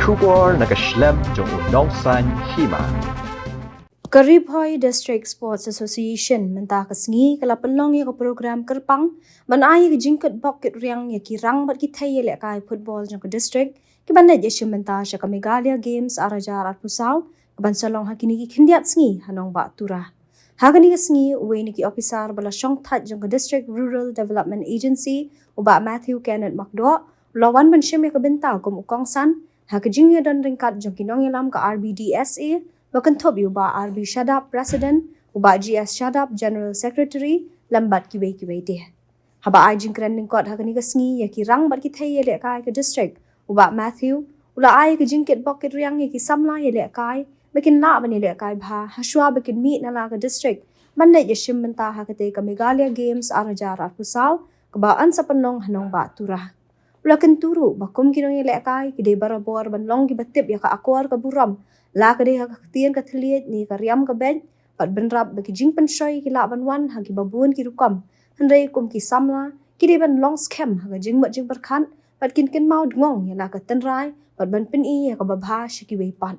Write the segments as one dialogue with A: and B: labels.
A: Shubor nakaslem jong unong san hima.
B: Karibhoy District Sports Association menta kasngi kala penlong ya program kerpang manai ke jingkut bokit riang ya kirang bat kita ye lek kai football jong ke district ke banda je menta sya ke Megalia Games arajar at pusau ke ban salong hakini ki khindiat sngi hanong ba turah hakani ke sngi we ni ki officer bala shong that jong ke District Rural Development Agency uba Matthew Kenneth Makdo lawan ban syem ya ke benta kum ukong san hakajing ya don ringkat jong kinong yalam ke RBDSA Bakan top ba RB Shadab President, uba GS Shadab General Secretary, lambat kiwe deh. Haba ajing keren ningkot hakani kesngi ya kirang bat kita ye lek kai ke district, uba Matthew, ula ai ke jingkit bokit riang ya ki samla ye lek kai, bikin la bani lek kai bha, haswa bikin meet nala ke district, banda ye shim menta hakate ke Megalia Games arajar at pusau, ke ba an sapenong hanong ba turah. Ula kenturu bakum kinong ye lek kai, kide barabor ban long ki batip ya ka akwar ke buram, la ka de ha tien ka thliet ni ka riam ka ben pat ben rap ba ki jing pen shoi ki la ban wan ha ki babun ki rukam hanrei kum ki samla ki de ban long scam ha ka jing mat jing berkhan pat kin mau ngong ya la ka ten rai pat ban pen I ya ka babha shi ki wei pan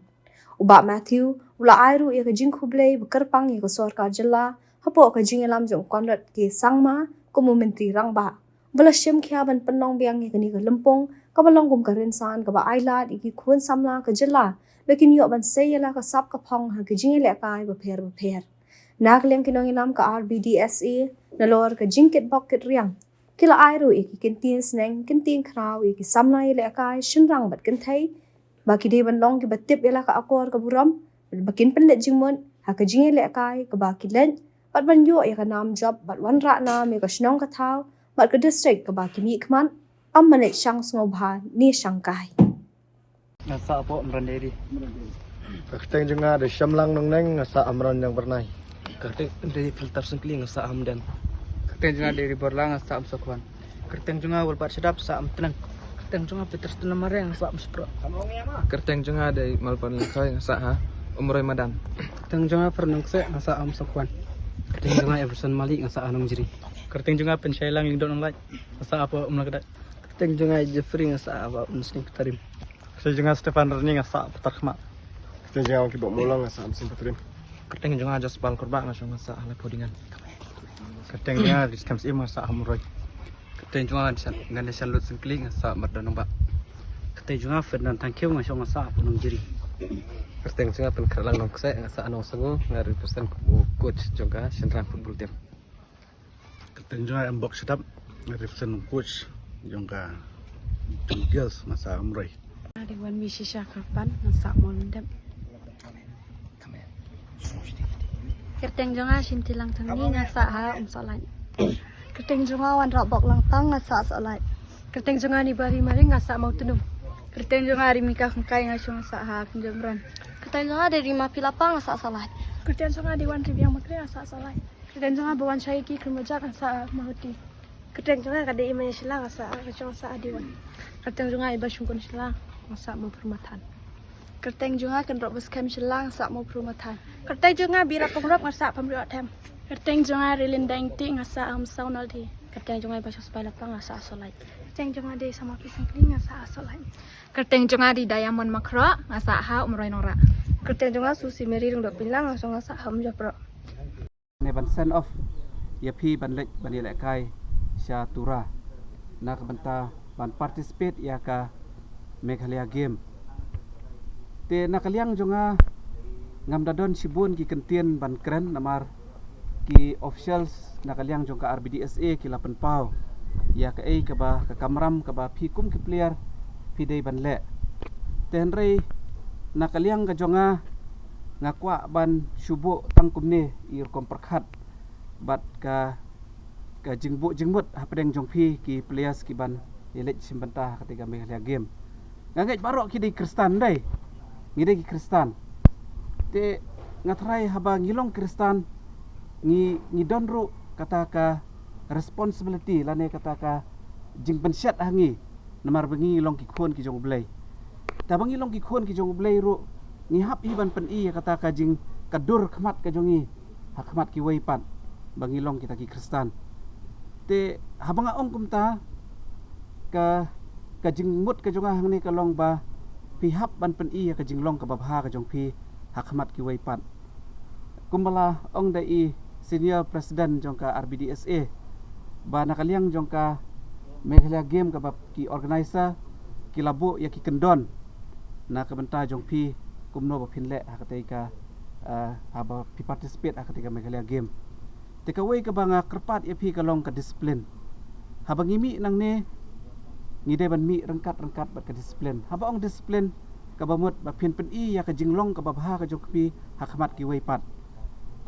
B: uba Matthew ula airu ya ka jing khublei bekar pang ya ka sarkar jilla hapo ka jing lam jong konrat ki sangma kumu menteri rang ba bala shem khya ban penong biang ya ka ni ka lempong ka balong kum ka rinsan ka ba ailat iki khun samla ka jilla Lekin yuk ban saya lah ke sab ke pong ha ke jing lek kai berper. Nak leng kinong ilam ke RBDSA nalor ke jingkit bokit riang. Kila airu iki kintin sneng kintin kraw iki samla lek kai shinrang bat kentai. Baki de ban long ki batip yala ke akor ke buram. Bakin penlet jingmon ha ke jing lek kai ke baki len. Bat ban yuk ya ke nam job bat wan rak nam ya ke shnong ke tau. Bat ke district ke baki mi kman. Am manet syang ngobha ni syang kai.
C: Ngasa po merandiri.
D: Kakiteng juga ada syamlang nong neng ngasa amran yang pernah.
C: Kakiteng dari filter sengkli ngasa hamdan. Kakiteng juga dari borlang ngasa am sokwan. Kakiteng juga walpat sedap sa am tenang. Kakiteng juga Peter tenamare ngasa am sepro.
E: Kakiteng juga dari malpan lekai ngasa ha umroy madan.
C: Kakiteng juga fernung se ngasa am sokwan. Kakiteng juga Everson Malik ngasa anong jiri. Kakiteng juga pensyailang lingdon nong lai ngasa apa umlakedat. Kakiteng juga Jeffrey ngasa apa muslim tarim.
D: Saya juga Stefan Rani ngasa putar kemak. Kita jangan kibok mulang ngasa amsin putrin.
E: Kakiteng juga aja sebal korban ngasa ngasa ala podingan.
D: Kakiteng juga di skams im ngasa amroy.
C: Kakiteng juga ngande salut sengkli ngasa mardan nombak. Kakiteng juga Ferdinand Tangkiw ngasa apa nong jiri.
E: Kakiteng juga penkerlang nong kse ngasa anong sengu ngari pesan coach juga sentral football team.
D: Kakiteng juga embok sedap ngari pesan coach juga girls ngasa amroy.
F: Dewan Wishisha kapan nasak molendem. Kerteng jonga sintilang tangi ngasa ha solai. Kerteng jonga wan robok lang tang ngasa solai. Kerteng jonga ni bari mari ngasa mau tunum. Kerteng jonga ri mika kai ngaso ngasa ha kunjamran. Kerteng jonga dari mapilapa ngasa solai. Kerteng jonga di wan ribiang makre ngasa solai. Kerteng jonga bawan syaiki kermajak ngasa mahuti. Kerteng jonga kade imanya sila ngasa ngasa adiwan. Kerteng jonga iba syungkun sila ngasa mau perumatan. Kerteng juga kan rok beskem selang ngasa mau perumatan. Kerteng juga bira pengrap ngasa pemriot tem. Kerteng juga rilin dengti ngasa amsau naldi. Kerteng juga bahasa sepala pang ngasa asolai. Kerteng juga di sama pisang kling ngasa asolai. Kerteng juga di Diamond Makro ngasa ha umroy nora. Kerteng juga susi meri rung dok bilang langsung ngasa ha umjapro.
C: Ne ban send off ya pi ban lek ban lek kai sya tura. Nak benta ban participate ya ka Meghalaya game. Te nakaliang jonga ngam dadon sibun ki kentien ban keren namar ki officials nakaliang jong ka RBDSA ki lapan pau. Ya ka ai ka ba ka kamram ka ba phikum ki player pidei ban le. Tenrei nakaliang ka jonga ngakwa ban syubo tangkumne ir komperkhat bat ka jingbut hapdeng jong phi ki players ki ban elek simbanta ketika Meghalaya game. Ngangit barok kidi Kristan dai. Ngide ki Kristan. Te ngatrai haba ngilong Kristan ngi donru kata ka responsibility lane kata ka jing pensyat hangi namar bengi long ki khon ki jong blai. Ta bengi long ki khon ki jong blai ru ngi hap iban pen I kata ka jing kadur khmat ka jongi ha khmat ki weipat bengi long kita ki Kristan. Te habanga ong kumta ka kajing mut ka jonga hang ni kalong ba pihap ban pen I ya ka jinglong ka babha ka jong pi hakmat ki wei pat kumbala ong dai I senior president jong ka RBDSA ba nakaliang jong ka Meghalaya game ka bab ki organizer ki labu ya ki kendon na ka benta jong pi kumno ba phinle hakatai ka aba pi participate hakatai ka Meghalaya game tika wei ka banga kerpat ya pi ka long ka disiplin habang imi nang ne ngide ban mi rengkat bat ka disiplin haba ong disiplin ka bamut ba phin pen I ya ka jinglong ka babha ka jong pi hakmat ki wei pat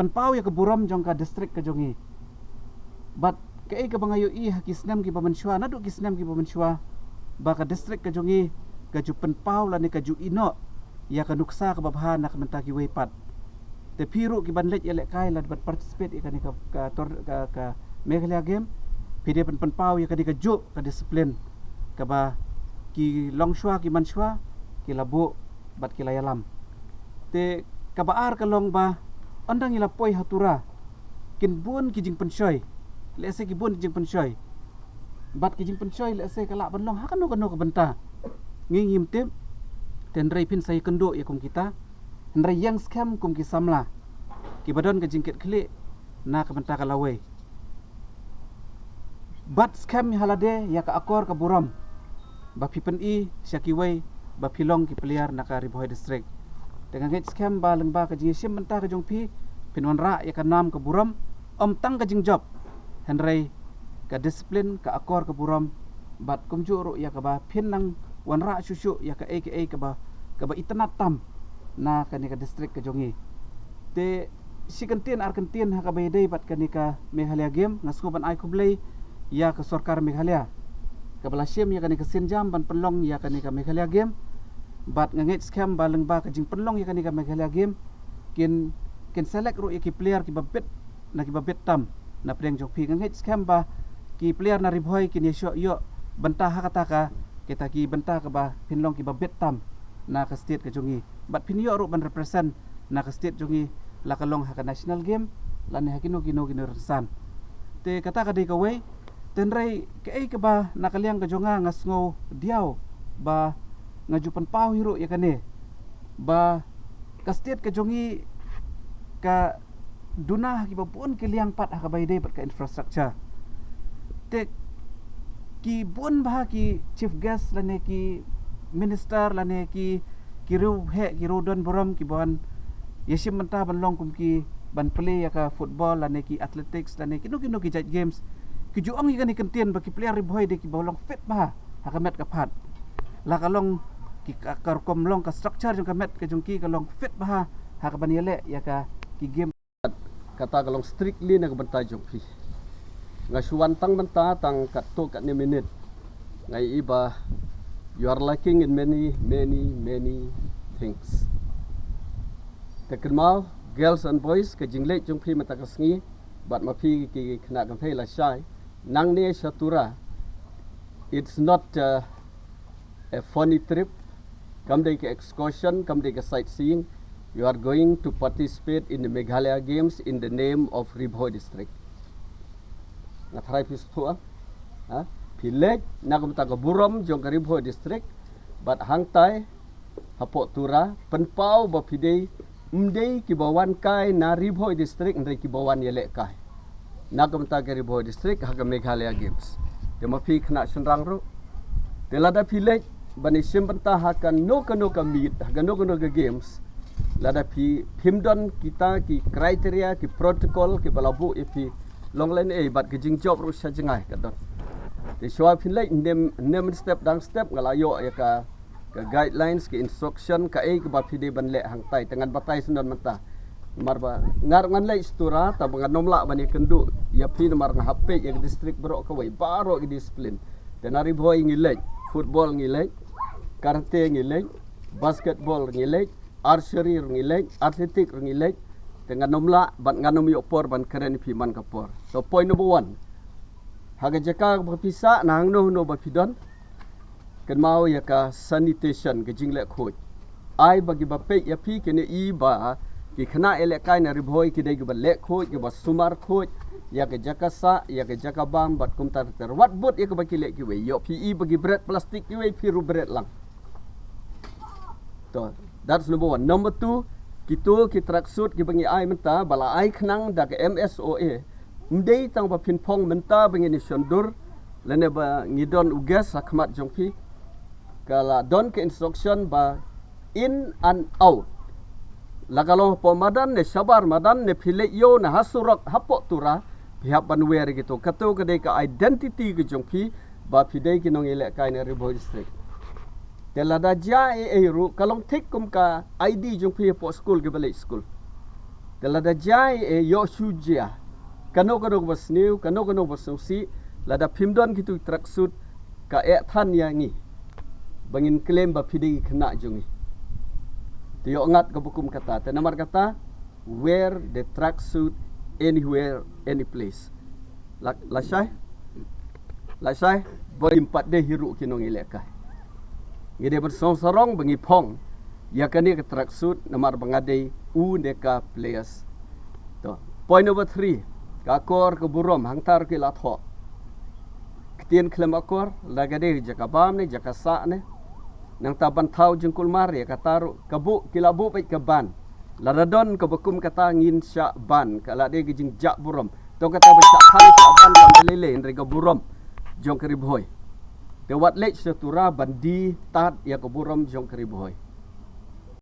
C: penpau ya ke buram jong ka district ka jongi bat ke ka bangayo I hakisnam ki pamenshwa na du kisnam ki pamenshwa ba ka district ka jongi ka ju penpau la ni ka ju ino ya ka nuksa ka babha na ka menta ki wei pat te piru ki banlet ya lek kai la bat participate ka ni ka Meghalaya game pide penpau ya ka di ka ju ka disiplin ka ba ki longshwa ki manshwa ki labu bat ki layalam te ka baar ka long ba ondang ila poi hatura kin bun ki jing pensoi lese ki bun jing pensoi bat ki jing pensoi lese ka la ban long ha kanu ka benta ngingim tip ten rai pin sai kendo ya kum kita rai yang scam kum ki samla ki badon ka jingket kle na ka benta ka lawe bat scam halade ya ka akor ka buram ba pipen I syakiwei ba pilong ki peliar na ka Riboy district dengan ngit scam ba lengba ka jing sim benta ka jong pi pinwan ra ya ka nam ka buram om tang ka jing job henrai ka disiplin ka akor ka buram bat kumju ru ya ka ba pin nang wan ra shushu ya ka aka ka ba itanat tam na ka ni ka district ka jongi te sikantin arkantin ha ka ba dei bat ka ni ka Meghalaya game ngasku ban ai kublei ya ka sarkar Meghalaya ka balasim ya ka ni ka sinjam ban pelong ya ka ni ka Meghalaya game bat ngangit scam ba lengba ka jing pelong ya ka ni ka Meghalaya game kin select ru ya ki player ki babet na ki babet tam na preng jong pi ngangit scam ba ki player na Riboy kin yesyo yo benta ha kata ka kita ki benta ka ba pinlong ki babet tam na ka state ka jongi bat pinyo ru ban represent na ka state jongi la ka long ha ka national game la ni hakino kino san te kata ka dei ka wei tenrai ke ai ka ba nakaliang ka jonga ngasngo diaw ba ngajupan pau hiru ya kane ba ka state ka jongi ka dunah ki babun ki liang pat ha ka bai dei bat ka infrastructure te ki bun bah ki chief guest lane ki minister lane ki ru he ki rodon boram ki bon yesim menta ban long kum ki ban play ya ka football lane ki athletics lane ki no ki games ki juang ni kentien ba ki player Riboy de ki bolong fit bah ha ka met ka phat la ka long ki ka kom long ka structure jong ka met ka jong ki ka long fit bah ha ka ban yele ya ka ki game
G: kata kalong strictly na kabanta jong pi ngasuan tang banta tang kato kat ni minute ngai iba you are lacking in many things tekan mau girls and boys ke jingle jong pi mata kasngi bat ma pi ki kena kan thai la shai nang ne satura it's not a funny trip come day ke excursion come day ke sightseeing. You are going to participate in the Meghalaya Games in the name of Riboy district. Ngatrai pistua, pilek nagam taga buram jong Riboy district, but hangtai hapok tura penpau bapidei mdei kibawan kai na Riboy district ndai kibawan yelek kai. Nagam taga Riboy district haga Meghalaya Games. Dema pi kena senrang ru. Delada pilek bani simbenta hakan no meet haga no games. Lada pi pimdon kita ki kriteria ki protokol ki balabu ipi long line bat ki jing job ru sajengai kadon de shwa pin lai nem step dang step ngalayo ya ka guidelines ki instruction ka ki ba pide ban le hang tai tengan batai sendon menta marba ngar ngan lai stura ta bangan nomla bani kendu ya pi mar nga hape ya district bro ka wai baro ki disiplin denari boy ngilek football ngilek karate ngilek basketball ngilek archery ngilek atletik ngilek dengan nomla ban nganom yopor ban keren pi man kapor so point number 1 haga jaka berpisah nang no bapidon ken mau ya ka sanitation ke jingle khoj ai bagi bape ya pi kene I ba ki khana elek kai na Riboy ki dei ba lek khoj ki ba sumar khoj ya ke jaka sa ya ke jaka bam bat kum tar wat bot ya ke baki lek ki we yo pi I bagi bread plastik ki we pi ru bread lang To, that's number 1. Number 2, kita tracksuit ki bangi ai menta bala ai khnang da ke MSOA. Mdei tang ba pinpong menta bangi ni shondur lene ba ngidon ugas akmat jongpi. Kala don ke instruction ba in and out. Lagalong pomadan ne sabar madan ne phile yo na hasurak hapo tura pihak banwer gitu. Kato kadai ka identity ke jongpi ba pidai ki nong ile kai ne Ribhoi district. Telada ja ru kalong tik kum ka ID jongpi po school ke balik school. Telada ja yo sujia. Kano bas new, kano bas susi lada pimdon gitu traksut ka than yangi. Bangin klaim ba pidai kena jongi. Tiyo ngat ke bukum kata. Tenamar kata wear the tracksuit anywhere, any place. Lasai boleh 4 deh hiru kinong ilekah. Ngide bersong-sorong bengi pong. Ya kani ke tracksuit namar bangadai neka players. To. Point number 3. Kakor ke burom hangtar ke latho. Ketien klem akor lagade jaka bam ne jaka sa ne. Nang taban tau jengkul mar ya kataru kabu kilabu pai keban. Laradon ke bekum kata ngin syak ban kala de gijing jak burom. To kata besak kali syak ban kam lele ndrega burom jong ke Ribhoi. Te wat lech setura bandi tat ya ke burom jong ke Ribhoi.